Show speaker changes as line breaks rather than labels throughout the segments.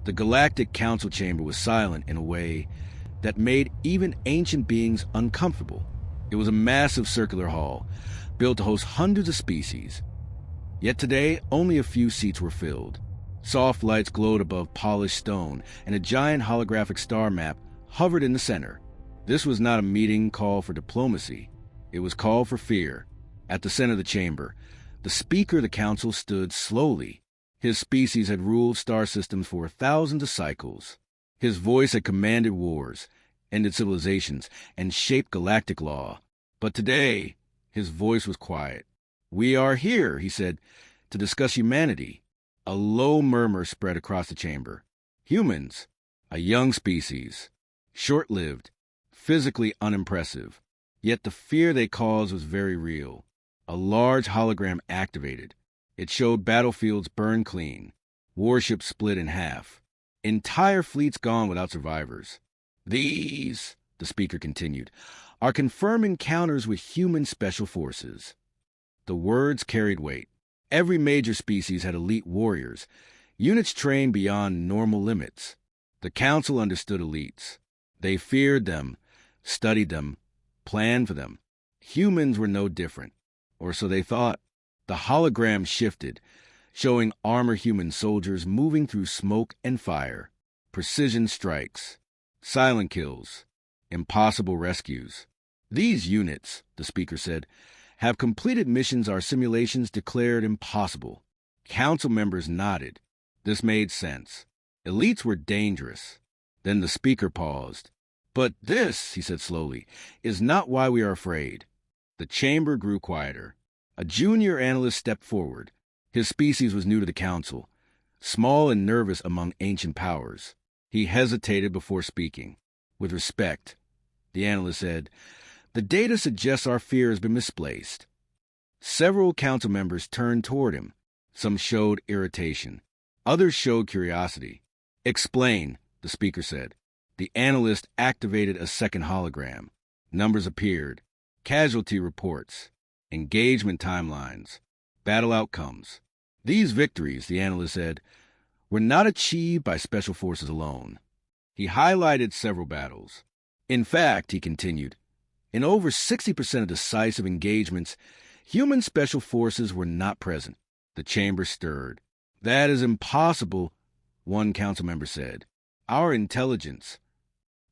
The Galactic Council chamber was silent in a way that made even ancient beings uncomfortable. It was a massive circular hall, built to host hundreds of species. Yet today, only a few seats were filled. Soft lights glowed above polished stone, and a giant holographic star map hovered in the center. This was not a meeting call for diplomacy. It was call for fear. At the center of the chamber, the Speaker of the Council stood slowly. His species had ruled star systems for thousands of cycles. His voice had commanded wars, ended civilizations, and shaped galactic law. But today, his voice was quiet. "We are here," he said, "to discuss humanity." A low murmur spread across the chamber. Humans, a young species, short-lived, physically unimpressive. Yet the fear they caused was very real. A large hologram activated. It showed battlefields burned clean, warships split in half, entire fleets gone without survivors. "These," the speaker continued, "are confirmed encounters with human special forces." The words carried weight. Every major species had elite warriors, units trained beyond normal limits. The Council understood elites. They feared them, studied them, planned for them. Humans were no different, or so they thought. The hologram shifted, showing armored human soldiers moving through smoke and fire, precision strikes, silent kills, impossible rescues. "These units," the speaker said, "have completed missions our simulations declared impossible." Council members nodded. This made sense. Elites were dangerous. Then the speaker paused. "But this," he said slowly, "is not why we are afraid." The chamber grew quieter. A junior analyst stepped forward. His species was new to the Council, small and nervous among ancient powers. He hesitated before speaking. "With respect," the analyst said, "the data suggests our fear has been misplaced." Several council members turned toward him. Some showed irritation. Others showed curiosity. "Explain," the speaker said. The analyst activated a second hologram. Numbers appeared. Casualty reports. Engagement timelines. Battle outcomes. "These victories," the analyst said, "were not achieved by special forces alone." He highlighted several battles. "In fact," he continued, "in over 60% of decisive engagements, human special forces were not present." The chamber stirred. "That is impossible," one council member said. Our intelligence,"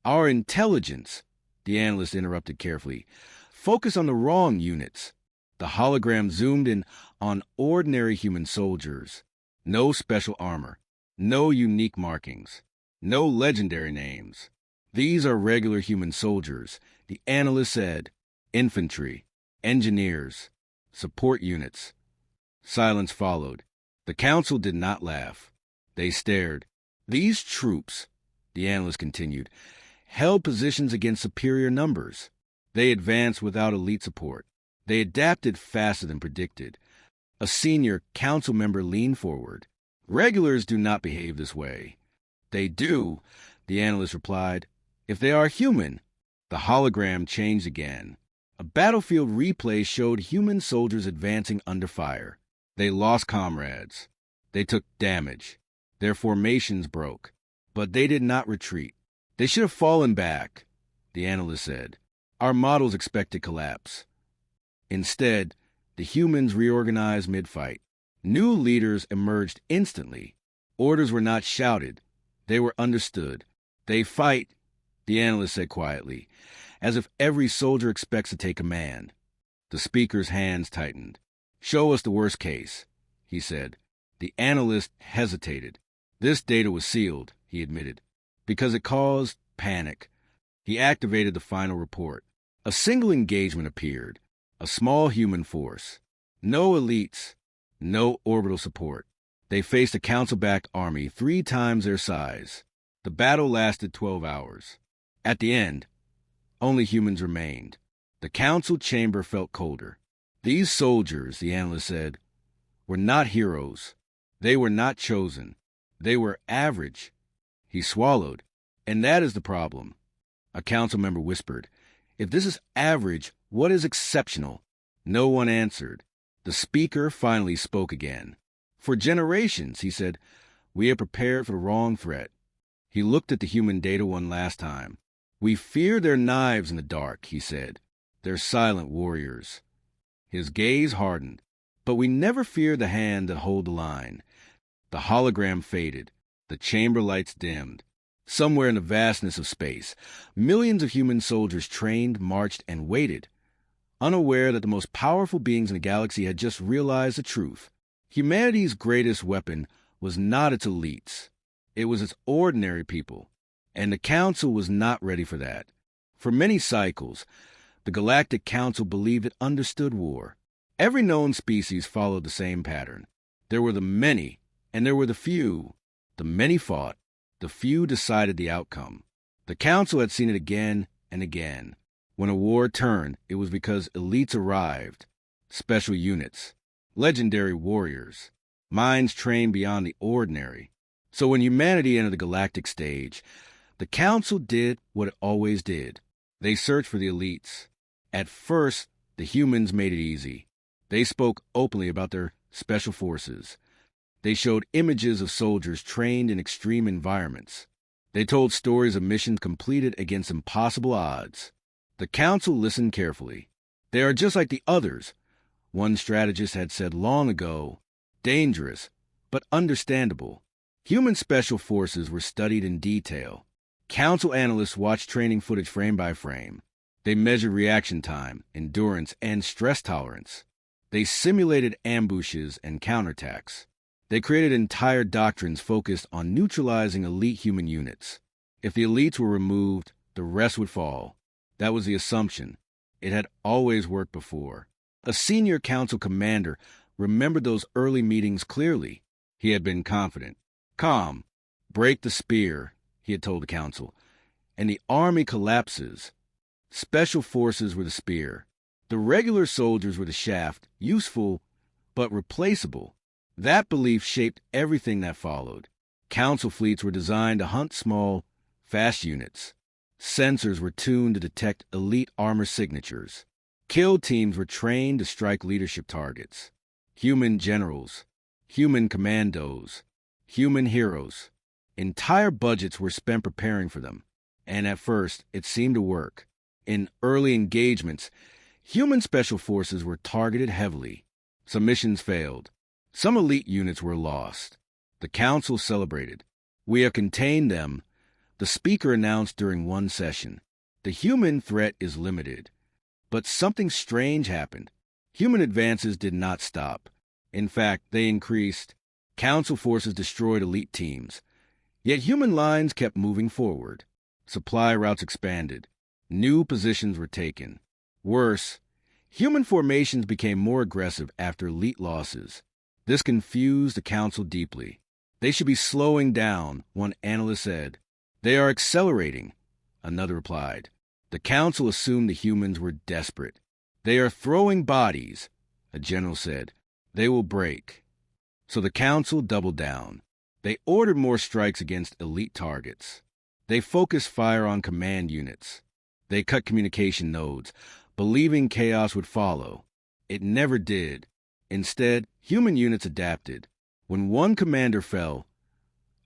the analyst interrupted carefully, "focus on the wrong units." The hologram zoomed in on ordinary human soldiers. No special armor, no unique markings, no legendary names. "These are regular human soldiers," the analyst said. "Infantry, engineers, support units." Silence followed. The council did not laugh. They stared. "These troops," the analyst continued, "held positions against superior numbers. They advanced without elite support. They adapted faster than predicted." A senior council member leaned forward. "Regulars do not behave this way." "They do," the analyst replied, "if they are human." The hologram changed again. A battlefield replay showed human soldiers advancing under fire. They lost comrades. They took damage. Their formations broke. But they did not retreat. "They should have fallen back," the analyst said. "Our models expected collapse." Instead, the humans reorganized mid-fight. New leaders emerged instantly. Orders were not shouted. They were understood. "They fight," the analyst said quietly, as if every soldier expects to take command. The speaker's hands tightened. "Show us the worst case," he said. The analyst hesitated. "This data was sealed," he admitted, "because it caused panic." He activated the final report. A single engagement appeared. A small human force. No elites. No orbital support. They faced a council-backed army 3 times their size. The battle lasted 12 hours. At the end, only humans remained. The council chamber felt colder. "These soldiers," the analyst said, "were not heroes. They were not chosen. They were average." He swallowed. "And that is the problem." A council member whispered, "If this is average, what is exceptional?" No one answered. The speaker finally spoke again. "For generations," he said, We had prepared for the wrong threat. He looked at the human data one last time. We fear their knives in the dark, he said. They're silent warriors. His gaze hardened. But we never fear the hand that hold the line. The hologram faded. The chamber lights dimmed. Somewhere in the vastness of space, millions of human soldiers trained, marched, and waited, unaware that the most powerful beings in the galaxy had just realized the truth. Humanity's greatest weapon was not its elites. It was its ordinary people. And the Council was not ready for that. For many cycles, the Galactic Council believed it understood war. Every known species followed the same pattern. There were the many, and there were the few. The many fought. The few decided the outcome. The Council had seen it again and again. When a war turned, it was because elites arrived. Special units. Legendary warriors. Minds trained beyond the ordinary. So when humanity entered the galactic stage, the Council did what it always did. They searched for the elites. At first, the humans made it easy. They spoke openly about their special forces. They showed images of soldiers trained in extreme environments. They told stories of missions completed against impossible odds. The Council listened carefully. They are just like the others, one strategist had said long ago. Dangerous, but understandable. Human special forces were studied in detail. Council analysts watched training footage frame by frame. They measured reaction time, endurance, and stress tolerance. They simulated ambushes and counterattacks. They created entire doctrines focused on neutralizing elite human units. If the elites were removed, the rest would fall. That was the assumption. It had always worked before. A senior council commander remembered those early meetings clearly. He had been confident. Calm. Break the spear, he had told the council. And the army collapses. Special forces were the spear. The regular soldiers were the shaft, useful but replaceable. That belief shaped everything that followed. Council fleets were designed to hunt small, fast units. Sensors were tuned to detect elite armor signatures. Kill teams were trained to strike leadership targets. Human generals, human commandos, human heroes. Entire budgets were spent preparing for them. And at first, it seemed to work. In early engagements, human special forces were targeted heavily. Some missions failed. Some elite units were lost. The Council celebrated. We have contained them, the speaker announced during one session. The human threat is limited. But something strange happened. Human advances did not stop. In fact, they increased. Council forces destroyed elite teams. Yet human lines kept moving forward. Supply routes expanded. New positions were taken. Worse, human formations became more aggressive after elite losses. This confused the Council deeply. They should be slowing down, one analyst said. They are accelerating, another replied. The Council assumed the humans were desperate. They are throwing bodies, a general said. They will break. So the Council doubled down. They ordered more strikes against elite targets. They focused fire on command units. They cut communication nodes, believing chaos would follow. It never did. Instead, human units adapted. When one commander fell,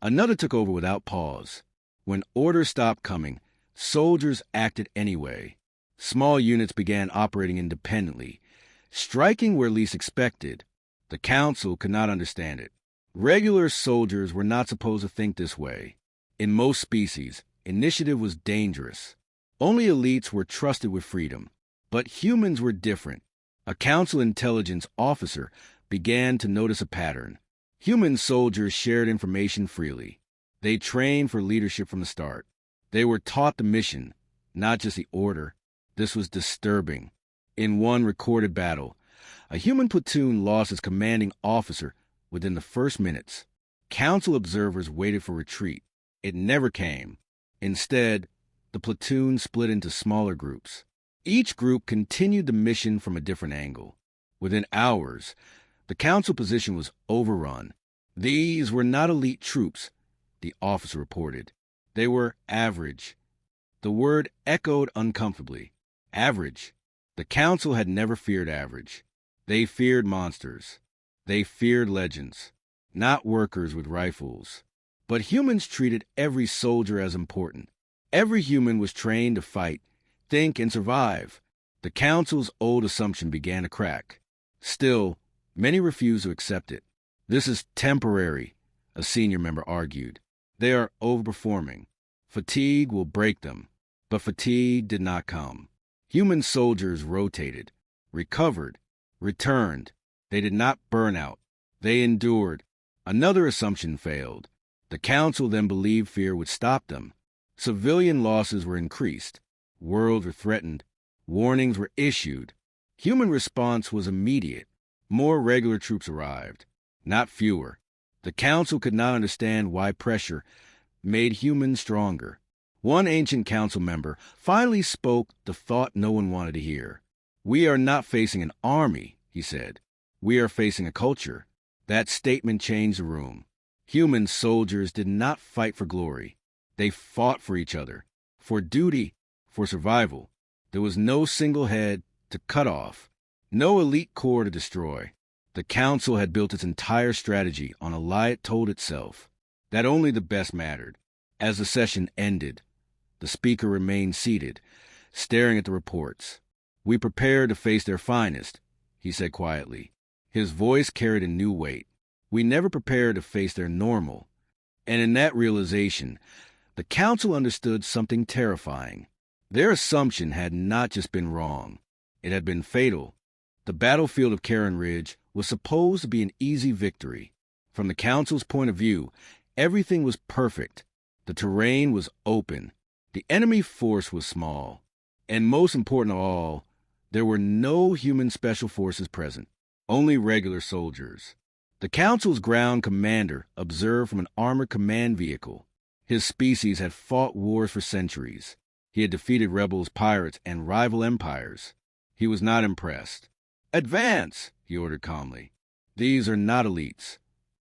another took over without pause. When orders stopped coming, soldiers acted anyway. Small units began operating independently, striking where least expected. The Council could not understand it. Regular soldiers were not supposed to think this way. In most species, initiative was dangerous. Only elites were trusted with freedom. But humans were different. A Council intelligence officer began to notice a pattern. Human soldiers shared information freely. They trained for leadership from the start. They were taught the mission, not just the order. This was disturbing. In one recorded battle, a human platoon lost its commanding officer within the first minutes. Council observers waited for retreat. It never came. Instead, the platoon split into smaller groups. Each group continued the mission from a different angle. Within hours, the Council position was overrun. These were not elite troops, the officer reported. They were average. The word echoed uncomfortably. Average. The Council had never feared average. They feared monsters. They feared legends. not workers with rifles. But humans treated every soldier as important. Every human was trained to fight, think, and survive. The Council's old assumption began to crack. Still, many refused to accept it. This is temporary, a senior member argued. They are overperforming. Fatigue will break them. But fatigue did not come. Human soldiers rotated, recovered, returned. They did not burn out. They endured. Another assumption failed. The Council then believed fear would stop them. Civilian losses were increased. Worlds were threatened. Warnings were issued. Human response was immediate. More regular troops arrived, not fewer. The Council could not understand why pressure made humans stronger. One ancient council member finally spoke the thought no one wanted to hear. "We are not facing an army," he said. "We are facing a culture." That statement changed the room. Human soldiers did not fight for glory. They fought for each other, for duty, for survival. There was no single head to cut off, no elite corps to destroy. The Council had built its entire strategy on a lie it told itself, that only the best mattered. As the session ended, the speaker remained seated, staring at the reports. "We prepare to face their finest," he said quietly. His voice carried a new weight. "We never prepare to face their normal." And in that realization, the Council understood something terrifying. Their assumption had not just been wrong. It had been fatal. The battlefield of Karen Ridge was supposed to be an easy victory. From the Council's point of view, everything was perfect. The terrain was open. The enemy force was small. And most important of all, there were no human special forces present, only regular soldiers. The Council's ground commander observed from an armored command vehicle. His species had fought wars for centuries. He had defeated rebels, pirates, and rival empires. He was not impressed. "Advance," he ordered calmly. "These are not elites."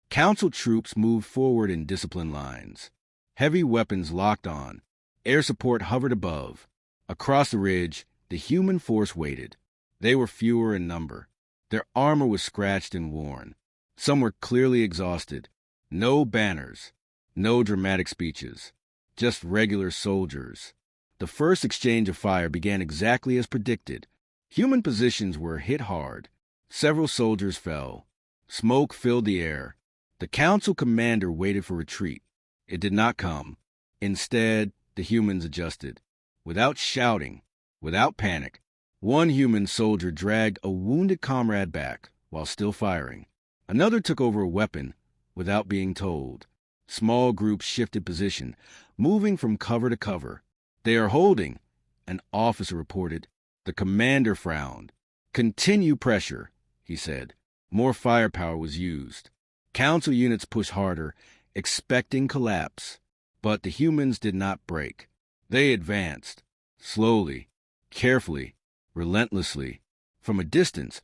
Council troops moved forward in disciplined lines. Heavy weapons locked on. Air support hovered above. Across the ridge, the human force waited. They were fewer in number. Their armor was scratched and worn. Some were clearly exhausted. No banners. No dramatic speeches. Just regular soldiers. The first exchange of fire began exactly as predicted. Human positions were hit hard. Several soldiers fell. Smoke filled the air. The Council commander waited for retreat. It did not come. Instead, the humans adjusted. Without shouting, without panic, one human soldier dragged a wounded comrade back while still firing. Another took over a weapon without being told. Small groups shifted position, moving from cover to cover. "They are holding," an officer reported. The commander frowned. "Continue pressure," he said. More firepower was used. Council units pushed harder, expecting collapse. But the humans did not break. They advanced, slowly, carefully, relentlessly. From a distance,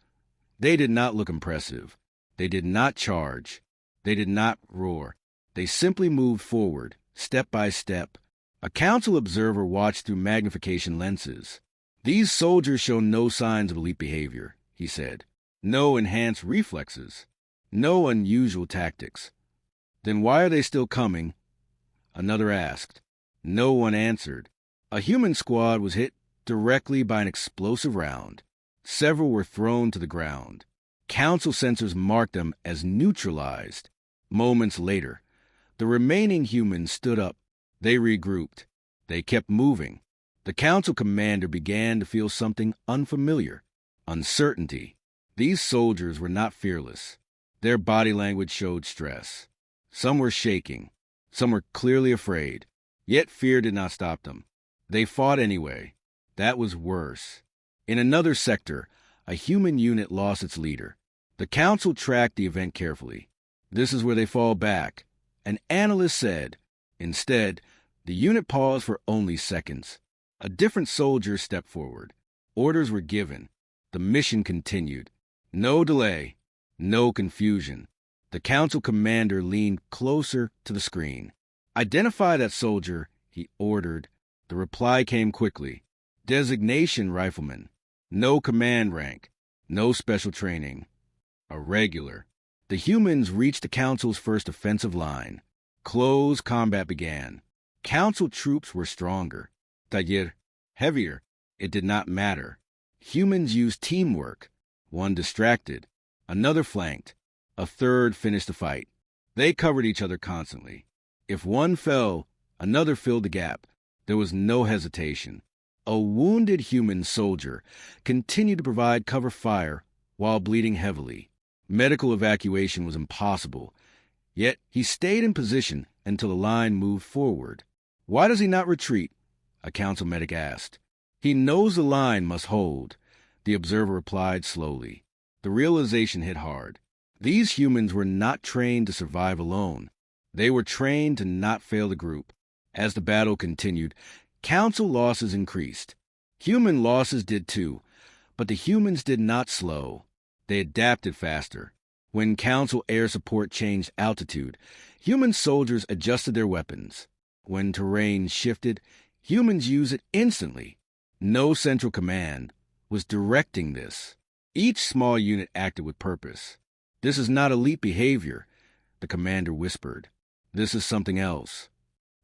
they did not look impressive. They did not charge. They did not roar. They simply moved forward, step by step. A Council observer watched through magnification lenses. "These soldiers show no signs of elite behavior," he said. "No enhanced reflexes. No unusual tactics." "Then why are they still coming?" another asked. No one answered. A human squad was hit directly by an explosive round. Several were thrown to the ground. Council sensors marked them as neutralized. Moments later, the remaining humans stood up. They regrouped. They kept moving. The Council commander began to feel something unfamiliar. Uncertainty. These soldiers were not fearless. Their body language showed stress. Some were shaking. Some were clearly afraid. Yet fear did not stop them. They fought anyway. That was worse. In another sector, a human unit lost its leader. The Council tracked the event carefully. "This is where they fall back," an analyst said. Instead, the unit paused for only seconds. A different soldier stepped forward. Orders were given. The mission continued. No delay. No confusion. The Council commander leaned closer to the screen. "Identify that soldier," he ordered. The reply came quickly. "Designation rifleman. No command rank. No special training. A regular." The humans reached the Council's first offensive line. Close combat began. Council troops were stronger. Taller, heavier. It did not matter. Humans used teamwork. One distracted. Another flanked. A third finished the fight. They covered each other constantly. If one fell, another filled the gap. There was no hesitation. A wounded human soldier continued to provide cover fire while bleeding heavily. Medical evacuation was impossible, yet he stayed in position until the line moved forward. Why does he not retreat? A council medic asked. He knows the line must hold, the observer replied slowly. The realization hit hard. These humans were not trained to survive alone. They were trained to not fail the group. As the battle continued, council losses increased. Human losses did too, but the humans did not slow. They adapted faster. When council air support changed altitude, human soldiers adjusted their weapons. When terrain shifted, humans used it instantly. No central command was directing this. Each small unit acted with purpose. This is not elite behavior, the commander whispered. This is something else.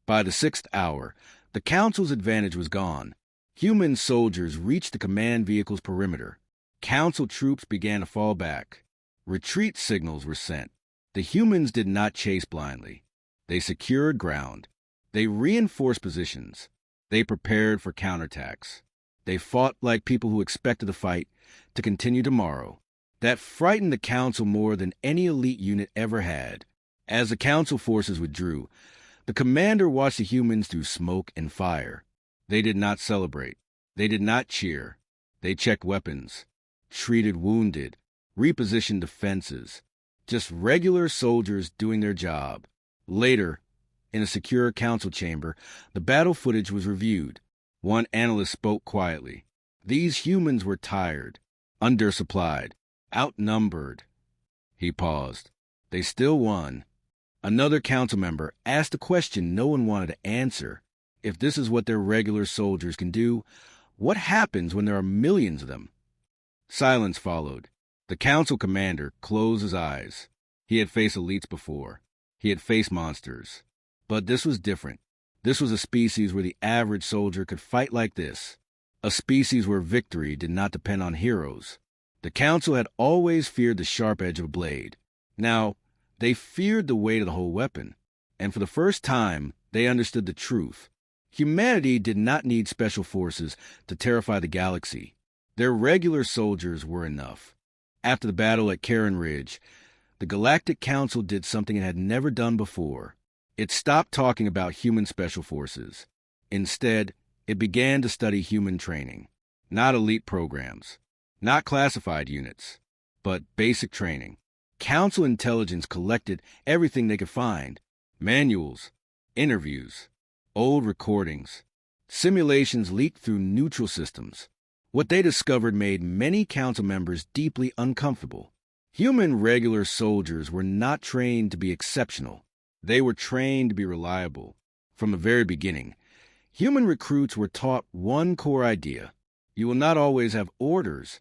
By the 6th hour, the council's advantage was gone. Human soldiers reached the command vehicle's perimeter. Council troops began to fall back. Retreat signals were sent. The humans did not chase blindly. They secured ground. They reinforced positions. They prepared for counterattacks. They fought like people who expected the fight to continue tomorrow. That frightened the council more than any elite unit ever had. As the council forces withdrew, the commander watched the humans through smoke and fire. They did not celebrate. They did not cheer. They checked weapons, treated wounded, repositioned defenses. Just regular soldiers doing their job. Later, in a secure council chamber, the battle footage was reviewed. One analyst spoke quietly. These humans were tired, undersupplied, outnumbered. He paused. They still won. Another council member asked a question no one wanted to answer. If this is what their regular soldiers can do, what happens when there are millions of them? Silence followed. The council commander closed his eyes. He had faced elites before. He had faced monsters. But this was different. This was a species where the average soldier could fight like this. A species where victory did not depend on heroes. The council had always feared the sharp edge of a blade. Now, they feared the weight of the whole weapon. And for the first time, they understood the truth. Humanity did not need special forces to terrify the galaxy. Their regular soldiers were enough. After the battle at Karen Ridge, the Galactic Council did something it had never done before. It stopped talking about human special forces. Instead, it began to study human training. Not elite programs, not classified units, but basic training. Council intelligence collected everything they could find. Manuals, interviews, old recordings. Simulations leaked through neutral systems. What they discovered made many council members deeply uncomfortable. Human regular soldiers were not trained to be exceptional. They were trained to be reliable. From the very beginning, human recruits were taught one core idea. You will not always have orders.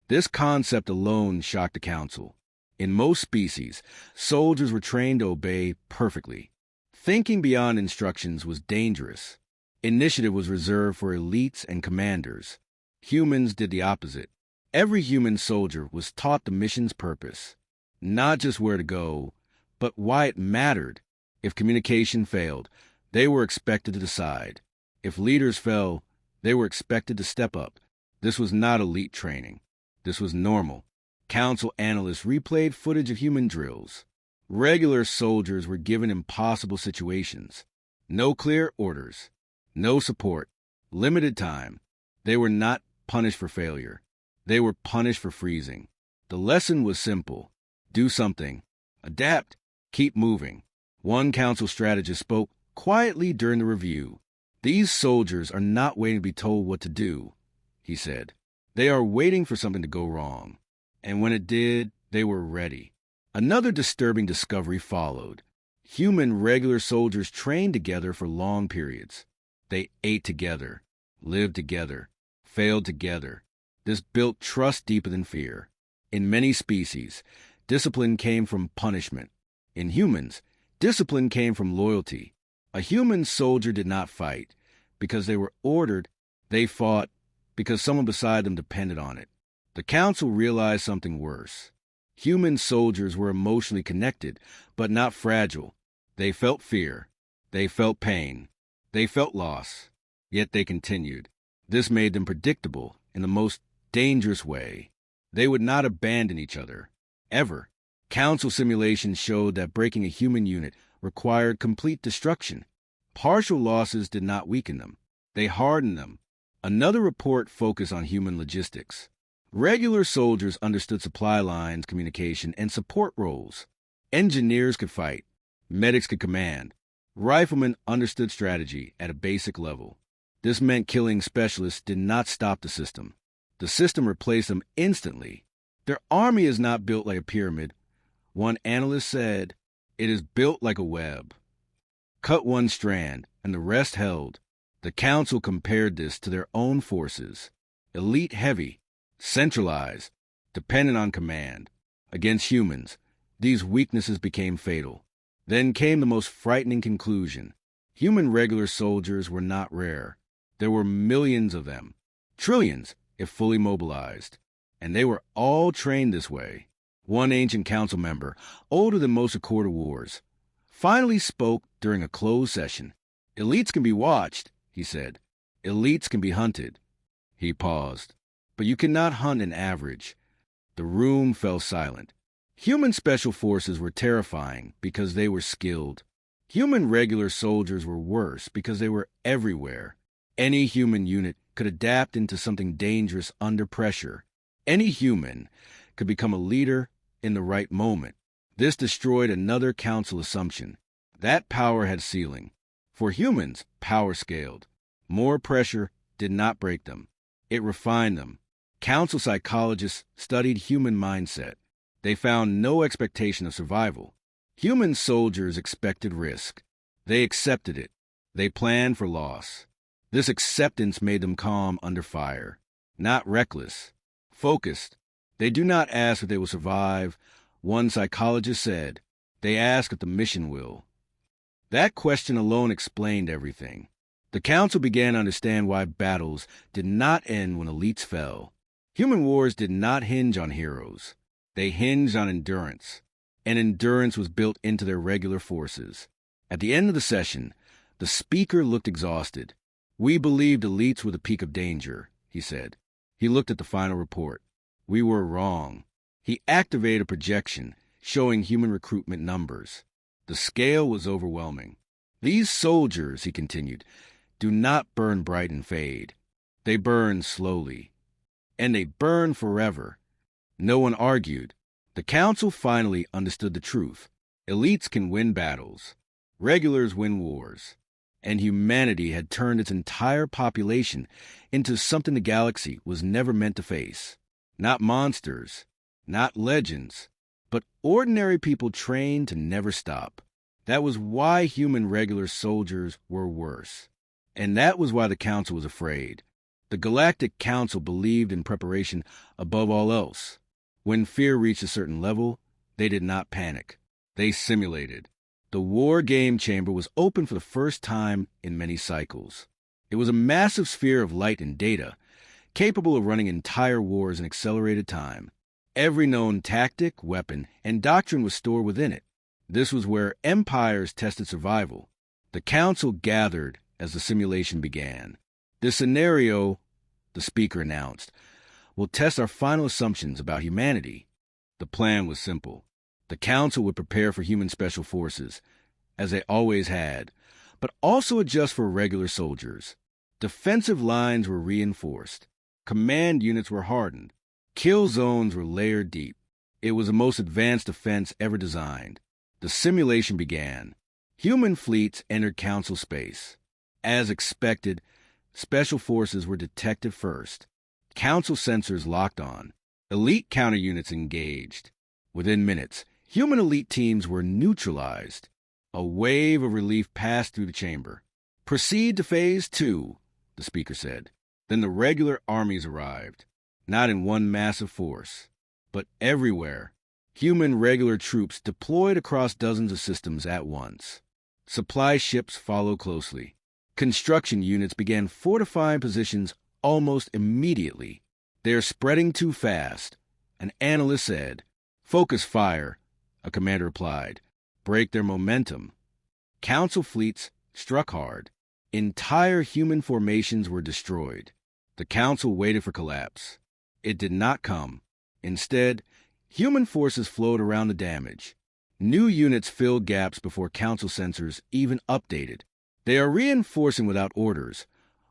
This concept alone shocked the council. In most species, soldiers were trained to obey perfectly. Thinking beyond instructions was dangerous. Initiative was reserved for elites and commanders. Humans did the opposite. Every human soldier was taught the mission's purpose. Not just where to go, but why it mattered. If communication failed, they were expected to decide. If leaders fell, they were expected to step up. This was not elite training. This was normal. Council analysts replayed footage of human drills. Regular soldiers were given impossible situations. No clear orders. No support. Limited time. They were not punished for failure. They were punished for freezing. The lesson was simple. Do something. Adapt. Keep moving. One council strategist spoke quietly during the review. These soldiers are not waiting to be told what to do, he said. They are waiting for something to go wrong. And when it did, they were ready. Another disturbing discovery followed. Human regular soldiers trained together for long periods. They ate together, lived together, failed together. This built trust deeper than fear. In many species, discipline came from punishment. In humans, discipline came from loyalty. A human soldier did not fight because they were ordered. They fought because someone beside them depended on it. The council realized something worse. Human soldiers were emotionally connected, but not fragile. They felt fear. They felt pain. They felt loss. Yet they continued. This made them predictable in the most dangerous way. They would not abandon each other, ever. Council simulations showed that breaking a human unit required complete destruction. Partial losses did not weaken them. They hardened them. Another report focused on human logistics. Regular soldiers understood supply lines, communication, and support roles. Engineers could fight. Medics could command. Riflemen understood strategy at a basic level. This meant killing specialists did not stop the system. The system replaced them instantly. Their army is not built like a pyramid. One analyst said, it is built like a web. Cut one strand, and the rest held. The council compared this to their own forces. Elite heavy, centralized, dependent on command. Against humans, these weaknesses became fatal. Then came the most frightening conclusion. Human regular soldiers were not rare. There were millions of them. Trillions, if fully mobilized. And they were all trained this way. One ancient council member, older than most of Quarter Wars, finally spoke during a closed session. Elites can be watched, he said. Elites can be hunted. He paused. But you cannot hunt an average. The room fell silent. Human special forces were terrifying because they were skilled. Human regular soldiers were worse because they were everywhere. Any human unit could adapt into something dangerous under pressure. Any human could become a leader in the right moment. This destroyed another council assumption. That power had ceiling. For humans, power scaled. More pressure did not break them. It refined them. Council psychologists studied human mindset. They found no expectation of survival. Human soldiers expected risk. They accepted it. They planned for loss. This acceptance made them calm under fire. Not reckless. Focused. They do not ask if they will survive. One psychologist said, they ask if the mission will. That question alone explained everything. The council began to understand why battles did not end when elites fell. Human wars did not hinge on heroes. They hinged on endurance, and endurance was built into their regular forces. At the end of the session, the speaker looked exhausted. We believed elites were the peak of danger, he said. He looked at the final report. We were wrong. He activated a projection showing human recruitment numbers. The scale was overwhelming. These soldiers, he continued, do not burn bright and fade. They burn slowly. And they burn forever. No one argued. The council finally understood the truth. Elites can win battles. Regulars win wars. And humanity had turned its entire population into something the galaxy was never meant to face. Not monsters, not legends, but ordinary people trained to never stop. That was why human regular soldiers were worse. And that was why the council was afraid. The Galactic Council believed in preparation above all else. When fear reached a certain level, they did not panic. They simulated. The war game chamber was open for the first time in many cycles. It was a massive sphere of light and data, capable of running entire wars in accelerated time. Every known tactic, weapon, and doctrine was stored within it. This was where empires tested survival. The council gathered as the simulation began. This scenario, the speaker announced, will test our final assumptions about humanity. The plan was simple. The council would prepare for human special forces, as they always had, but also adjust for regular soldiers. Defensive lines were reinforced. Command units were hardened. Kill zones were layered deep. It was the most advanced defense ever designed. The simulation began. Human fleets entered council space. As expected, special forces were detected first. Council sensors locked on. Elite counter units engaged. Within minutes, human elite teams were neutralized. A wave of relief passed through the chamber. Proceed to Phase 2, the speaker said. Then the regular armies arrived. Not in one massive force, but everywhere. Human regular troops deployed across dozens of systems at once. Supply ships followed closely. Construction units began fortifying positions almost immediately. "They're spreading too fast," an analyst said. "Focus fire," a commander replied. "Break their momentum." Council fleets struck hard. Entire human formations were destroyed. The Council waited for collapse. It did not come. Instead, human forces flowed around the damage. New units filled gaps before Council sensors even updated. "They are reinforcing without orders,"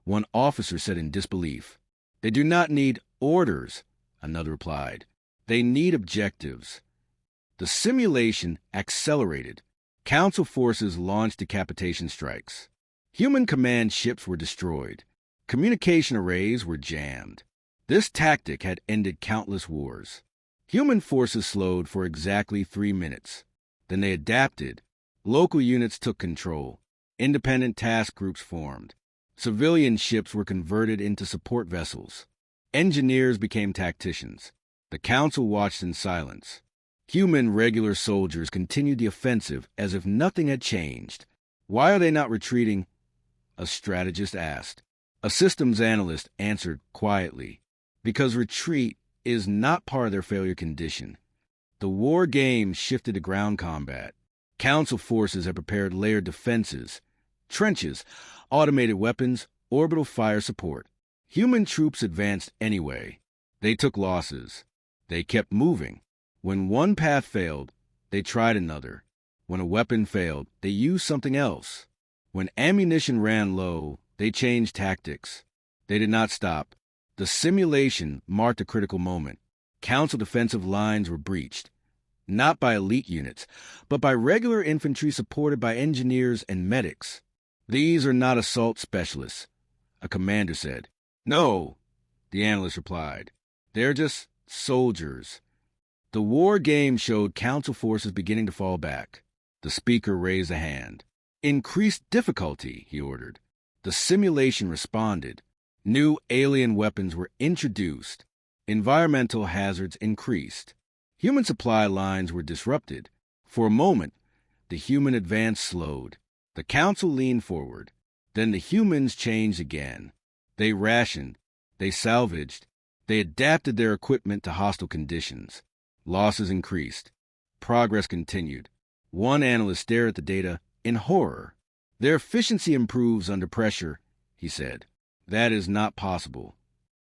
one officer said in disbelief. "They do not need orders," another replied. "They need objectives." The simulation accelerated. Council forces launched decapitation strikes. Human command ships were destroyed. Communication arrays were jammed. This tactic had ended countless wars. Human forces slowed for exactly 3 minutes. Then they adapted. Local units took control. Independent task groups formed. Civilian ships were converted into support vessels. Engineers became tacticians. The Council watched in silence. Human regular soldiers continued the offensive as if nothing had changed. "Why are they not retreating?" a strategist asked. A systems analyst answered quietly. "Because retreat is not part of their failure condition." The war game shifted to ground combat. Council forces had prepared layered defenses, trenches, automated weapons, orbital fire support. Human troops advanced anyway. They took losses. They kept moving. When one path failed, they tried another. When a weapon failed, they used something else. When ammunition ran low, they changed tactics. They did not stop. The simulation marked a critical moment. Council defensive lines were breached, not by elite units, but by regular infantry supported by engineers and medics. "These are not assault specialists," a commander said. "No," the analyst replied. "They're just soldiers." The war game showed Council forces beginning to fall back. The speaker raised a hand. "Increase difficulty," he ordered. The simulation responded. New alien weapons were introduced. Environmental hazards increased. Human supply lines were disrupted. For a moment, the human advance slowed. The Council leaned forward. Then the humans changed again. They rationed. They salvaged. They adapted their equipment to hostile conditions. Losses increased. Progress continued. One analyst stared at the data in horror. "Their efficiency improves under pressure," he said. "That is not possible."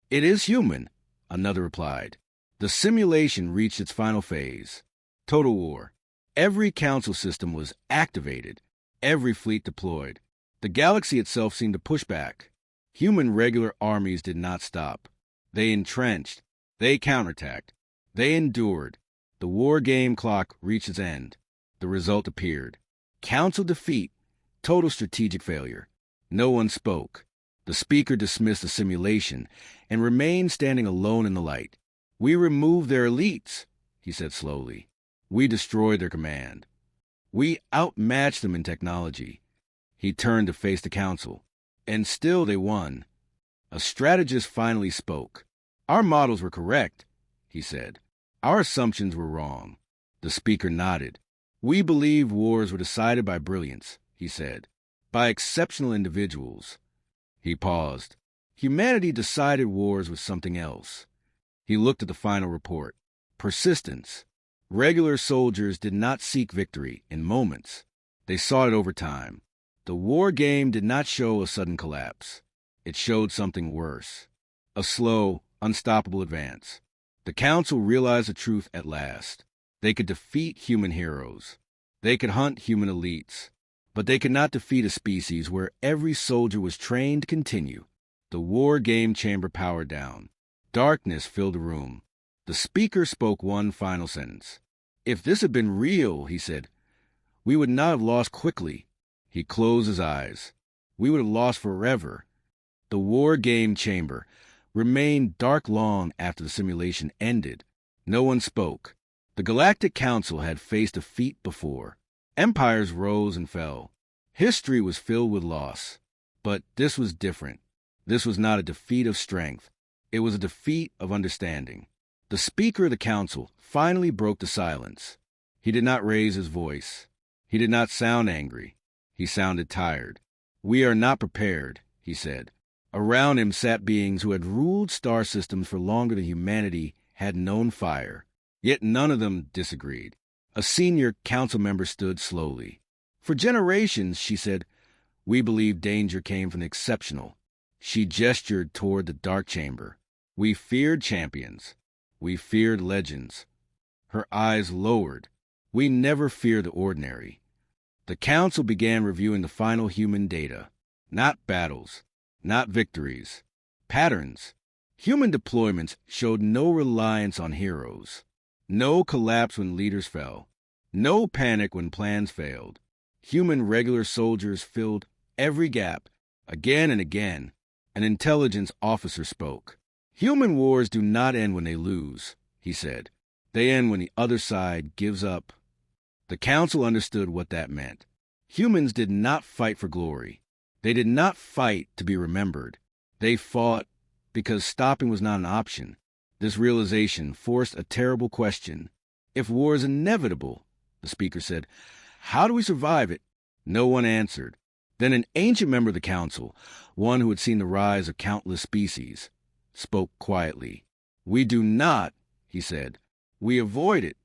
"It is human," another replied. The simulation reached its final phase. Total war. Every Council system was activated. Every fleet deployed. The galaxy itself seemed to push back. Human regular armies did not stop. They entrenched. They counterattacked. They endured. The war game clock reached its end. The result appeared. Council defeat. Total strategic failure. No one spoke. The speaker dismissed the simulation and remained standing alone in the light. "We removed their elites," he said slowly. "We destroyed their command. We outmatched them in technology." He turned to face the Council. "And still they won." A strategist finally spoke. "Our models were correct," he said. "Our assumptions were wrong." The speaker nodded. "We believe wars were decided by brilliance," he said. "By exceptional individuals." He paused. "Humanity decided wars with something else." He looked at the final report. Persistence. Regular soldiers did not seek victory in moments. They sought it over time. The war game did not show a sudden collapse. It showed something worse. A slow, unstoppable advance. The Council realized the truth at last. They could defeat human heroes. They could hunt human elites. But they could not defeat a species where every soldier was trained to continue. The war game chamber powered down. Darkness filled the room. The speaker spoke one final sentence. "If this had been real," he said, "we would not have lost quickly." He closed his eyes. "We would have lost forever." The war game chamber remained dark long after the simulation ended. No one spoke. The Galactic Council had faced defeat before. Empires rose and fell. History was filled with loss. But this was different. This was not a defeat of strength. It was a defeat of understanding. The Speaker of the Council finally broke the silence. He did not raise his voice. He did not sound angry. He sounded tired. "We are not prepared," he said. Around him sat beings who had ruled star systems for longer than humanity had known fire. Yet none of them disagreed. A senior council member stood slowly. "For generations," she said, "we believed danger came from the exceptional." She gestured toward the dark chamber. "We feared champions. We feared legends." Her eyes lowered. "We never fear the ordinary." The council began reviewing the final human data. Not battles, not victories, patterns. Human deployments showed no reliance on heroes. No collapse when leaders fell. No panic when plans failed. Human regular soldiers filled every gap, again and again. An intelligence officer spoke. "Human wars do not end when they lose," he said. "They end when the other side gives up." The council understood what that meant. Humans did not fight for glory. They did not fight to be remembered. They fought because stopping was not an option. This realization forced a terrible question. "If war is inevitable," the speaker said, "how do we survive it?" No one answered. Then an ancient member of the council, one who had seen the rise of countless species, spoke quietly. "We do not," he said. "We avoid it."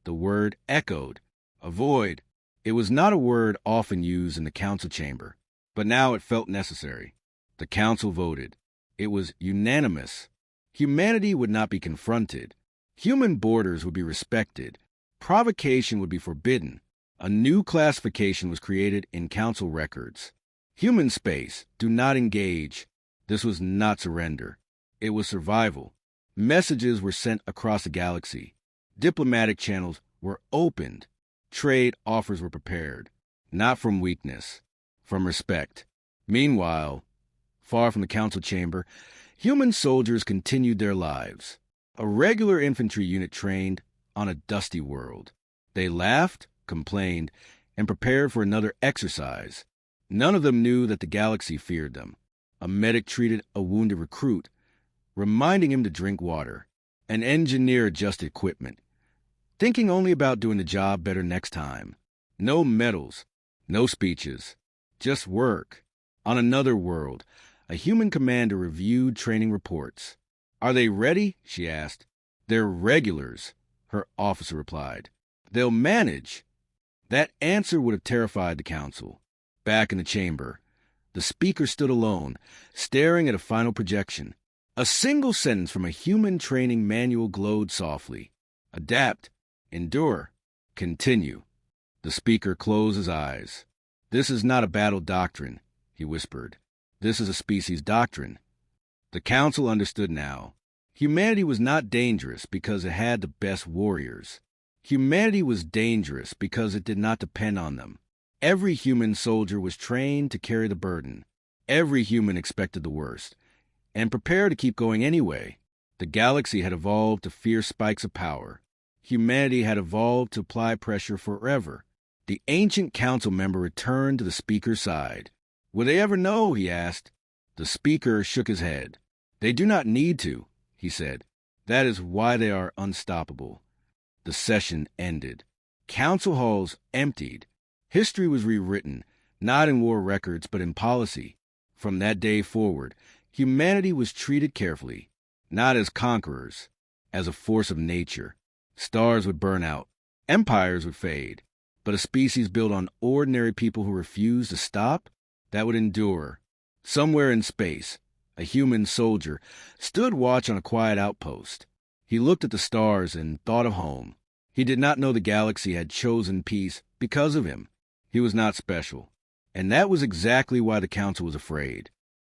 The word echoed. Avoid. It was not a word often used in the council chamber, but now it felt necessary. The council voted. It was unanimous. Humanity would not be confronted. Human borders would be respected. Provocation would be forbidden. A new classification was created in council records. Human space, do not engage. This was not surrender. It was survival. Messages were sent across the galaxy. Diplomatic channels were opened. Trade offers were prepared. Not from weakness, from respect. Meanwhile, far from the council chamber, human soldiers continued their lives. A regular infantry unit trained on a dusty world. They laughed, complained, and prepared for another exercise. None of them knew that the galaxy feared them. A medic treated a wounded recruit, reminding him to drink water. An engineer adjusted equipment, thinking only about doing the job better next time. No medals, no speeches, just work. On another world, a human commander reviewed training reports. "Are they ready?" she asked. "They're regulars," her officer replied. "They'll manage." That answer would have terrified the council. Back in the chamber, the speaker stood alone, staring at a final projection. A single sentence from a human training manual glowed softly. "Adapt, endure, continue." The speaker closed his eyes. "This is not a battle doctrine," he whispered. "This is a species doctrine." The council understood now. Humanity was not dangerous because it had the best warriors. Humanity was dangerous because it did not depend on them. Every human soldier was trained to carry the burden. Every human expected the worst, and prepared to keep going anyway. The galaxy had evolved to fear spikes of power. Humanity had evolved to apply pressure forever. The ancient council member returned to the speaker's side. "Will they ever know?" he asked. The speaker shook his head. "They do not need to," he said. "That is why they are unstoppable." The session ended. Council halls emptied. History was rewritten, not in war records, but in policy. From that day forward, humanity was treated carefully, not as conquerors, as a force of nature. Stars would burn out. Empires would fade. But a species built on ordinary people who refused to stop, that would endure. Somewhere in space, a human soldier stood watch on a quiet outpost. He looked at the stars and thought of home. He did not know the galaxy had chosen peace because of him. He was not special. And that was exactly why the council was afraid.